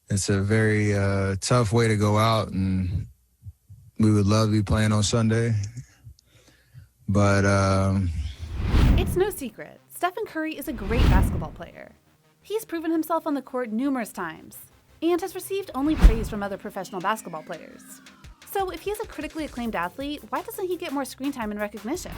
It's a very tough way to go out, and we would love to be playing on Sunday. But It's no secret, Stephen Curry is a great basketball player. He's proven himself on the court numerous times, and has received only praise from other professional basketball players. So if he's a critically acclaimed athlete, why doesn't he get more screen time and recognition?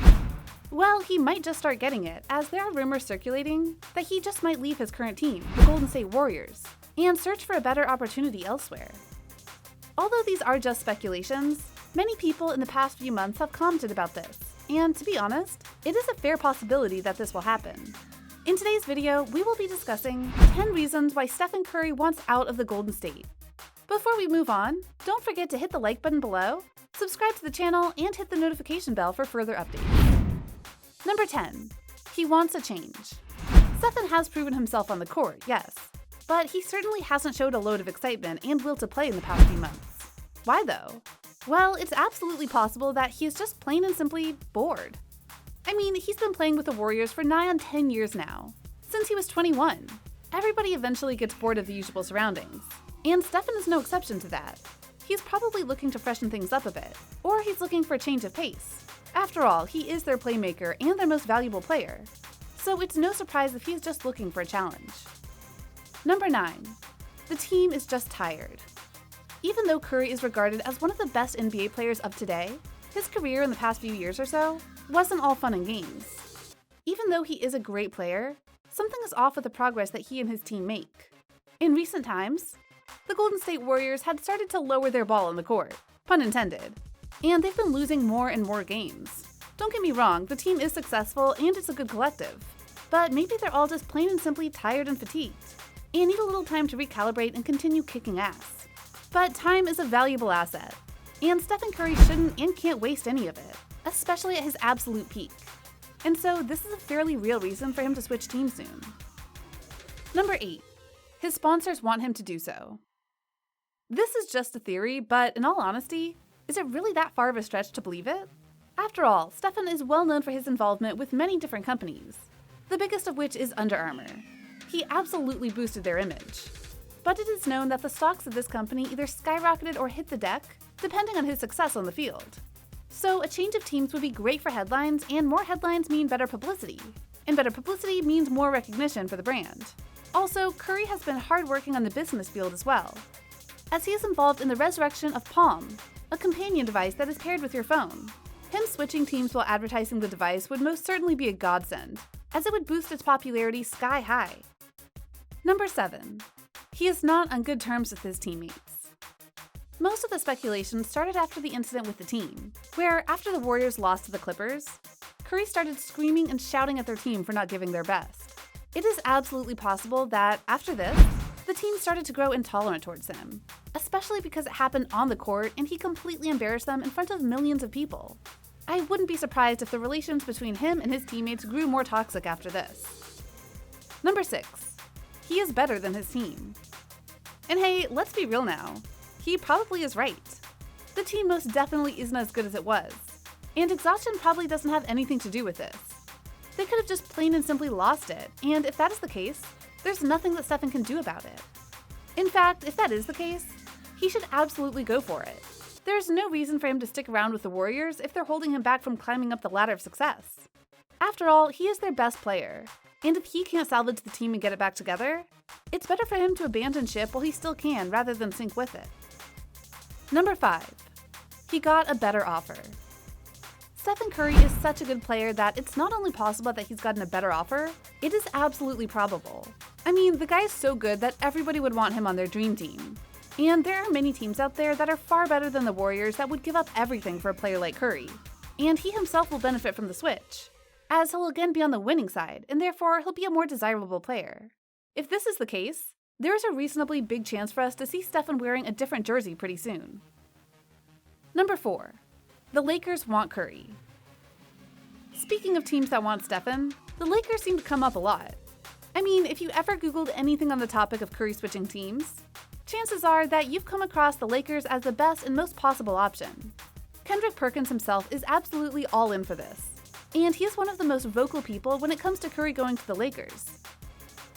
Well, he might just start getting it, as there are rumors circulating that he just might leave his current team, the Golden State Warriors, and search for a better opportunity elsewhere. Although these are just speculations, many people in the past few months have commented about this, and to be honest, it is a fair possibility that this will happen. In today's video, we will be discussing 10 reasons why Stephen Curry wants out of the Golden State. Before we move on, don't forget to hit the like button below, subscribe to the channel, and hit the notification bell for further updates. Number 10. He wants a change. Stephen has proven himself on the court, yes, but he certainly hasn't showed a load of excitement and will to play in the past few months. Why though? Well, it's absolutely possible that he is just plain and simply bored. I mean, he's been playing with the Warriors for nigh on 10 years now, since he was 21. Everybody eventually gets bored of the usual surroundings, and Stephen is no exception to that. He's probably looking to freshen things up a bit, or he's looking for a change of pace. After all, he is their playmaker and their most valuable player, so it's no surprise if he's just looking for a challenge. Number 9. The team is just tired. Even though Curry is regarded as one of the best NBA players of today, his career in the past few years or so wasn't all fun and games. Even though he is a great player, something is off with the progress that he and his team make. In recent times, the Golden State Warriors had started to lower their ball on the court, pun intended, and they've been losing more and more games. Don't get me wrong, the team is successful and it's a good collective, but maybe they're all just plain and simply tired and fatigued, and need a little time to recalibrate and continue kicking ass. But time is a valuable asset, and Stephen Curry shouldn't and can't waste any of it, especially at his absolute peak. And so this is a fairly real reason for him to switch teams soon. Number 8. His sponsors want him to do so. This is just a theory, but in all honesty, is it really that far of a stretch to believe it? After all, Stephen is well known for his involvement with many different companies, the biggest of which is Under Armour. He absolutely boosted their image. But it is known that the stocks of this company either skyrocketed or hit the deck, depending on his success on the field. So a change of teams would be great for headlines, and more headlines mean better publicity. And better publicity means more recognition for the brand. Also, Curry has been hard working on the business field as well, as he is involved in the resurrection of Palm, a companion device that is paired with your phone. Him switching teams while advertising the device would most certainly be a godsend, as it would boost its popularity sky high. Number 7. He is not on good terms with his teammates. Most of the speculation started after the incident with the team, where after the Warriors lost to the Clippers, Curry started screaming and shouting at their team for not giving their best. It is absolutely possible that, after this, the team started to grow intolerant towards him, especially because it happened on the court and he completely embarrassed them in front of millions of people. I wouldn't be surprised if the relations between him and his teammates grew more toxic after this. Number 6. He is better than his team. And hey, let's be real now. He probably is right. The team most definitely isn't as good as it was, and exhaustion probably doesn't have anything to do with this. They could have just plain and simply lost it, and if that is the case, there's nothing that Stephen can do about it. In fact, if that is the case, he should absolutely go for it. There's no reason for him to stick around with the Warriors if they're holding him back from climbing up the ladder of success. After all, he is their best player, and if he can't salvage the team and get it back together, it's better for him to abandon ship while he still can rather than sink with it. Number 5. He got a better offer. Stephen Curry is such a good player that it's not only possible that he's gotten a better offer, it is absolutely probable. I mean, the guy is so good that everybody would want him on their dream team. And there are many teams out there that are far better than the Warriors that would give up everything for a player like Curry. And he himself will benefit from the switch, as he'll again be on the winning side, and therefore he'll be a more desirable player. If this is the case, there is a reasonably big chance for us to see Stephen wearing a different jersey pretty soon. Number 4. The Lakers want Curry. Speaking of teams that want Stephen, the Lakers seem to come up a lot. I mean, if you ever Googled anything on the topic of Curry switching teams, chances are that you've come across the Lakers as the best and most possible option. Kendrick Perkins himself is absolutely all in for this, and he is one of the most vocal people when it comes to Curry going to the Lakers.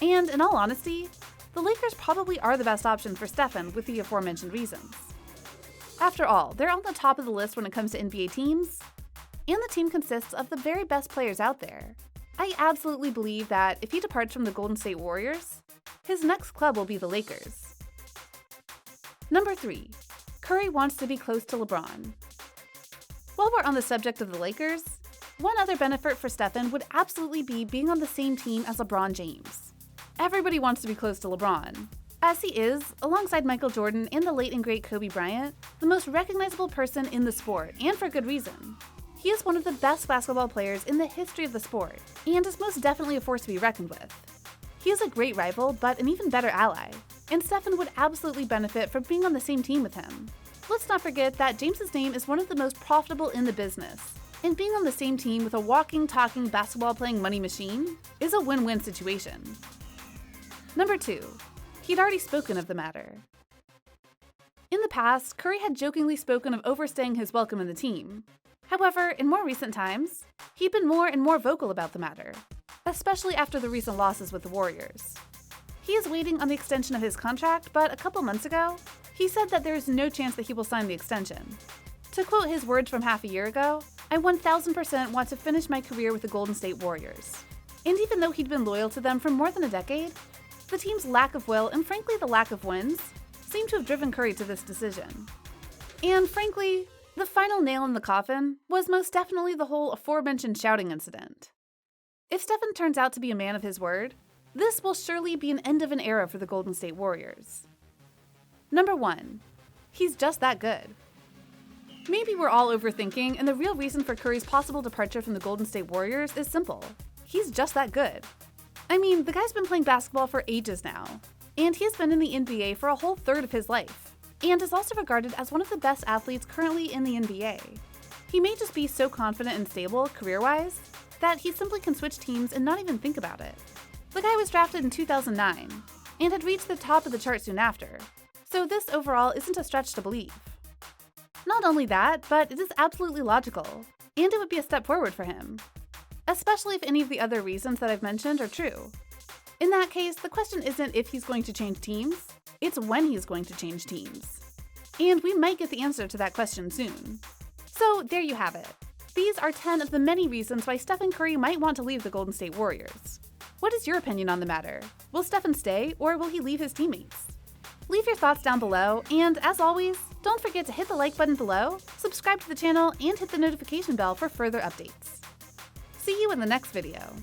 And in all honesty, the Lakers probably are the best option for Stephen with the aforementioned reasons. After all, they're on the top of the list when it comes to NBA teams, and the team consists of the very best players out there. I absolutely believe that if he departs from the Golden State Warriors, his next club will be the Lakers. Number 3. Curry wants to be close to LeBron. While we're on the subject of the Lakers, one other benefit for Stephen would absolutely be being on the same team as LeBron James. Everybody wants to be close to LeBron, as he is, alongside Michael Jordan and the late and great Kobe Bryant, the most recognizable person in the sport, and for good reason. He is one of the best basketball players in the history of the sport, and is most definitely a force to be reckoned with. He is a great rival, but an even better ally, and Stephen would absolutely benefit from being on the same team with him. Let's not forget that James's name is one of the most profitable in the business, and being on the same team with a walking, talking, basketball-playing money machine is a win-win situation. Number 2. He'd already spoken of the matter. In the past, Curry had jokingly spoken of overstaying his welcome in the team. However, in more recent times, he'd been more and more vocal about the matter, especially after the recent losses with the Warriors. He is waiting on the extension of his contract, but a couple months ago, he said that there is no chance that he will sign the extension. To quote his words from half a year ago, "I 1000% want to finish my career with the Golden State Warriors." And even though he'd been loyal to them for more than a decade, the team's lack of will and frankly the lack of wins seem to have driven Curry to this decision. And frankly, the final nail in the coffin was most definitely the whole aforementioned shouting incident. If Stephen turns out to be a man of his word, this will surely be an end of an era for the Golden State Warriors. Number 1. He's just that good. Maybe we're all overthinking, and the real reason for Curry's possible departure from the Golden State Warriors is simple. He's just that good. I mean, the guy's been playing basketball for ages now, and he's been in the NBA for a whole third of his life, and is also regarded as one of the best athletes currently in the NBA. He may just be so confident and stable, career-wise, that he simply can switch teams and not even think about it. The guy was drafted in 2009, and had reached the top of the chart soon after, so this overall isn't a stretch to believe. Not only that, but it is absolutely logical, and it would be a step forward for him, especially if any of the other reasons that I've mentioned are true. In that case, the question isn't if he's going to change teams, it's when he's going to change teams. And we might get the answer to that question soon. So there you have it. These are 10 of the many reasons why Stephen Curry might want to leave the Golden State Warriors. What is your opinion on the matter? Will Stephen stay, or will he leave his teammates? Leave your thoughts down below, and as always, don't forget to hit the like button below, subscribe to the channel, and hit the notification bell for further updates. See you in the next video.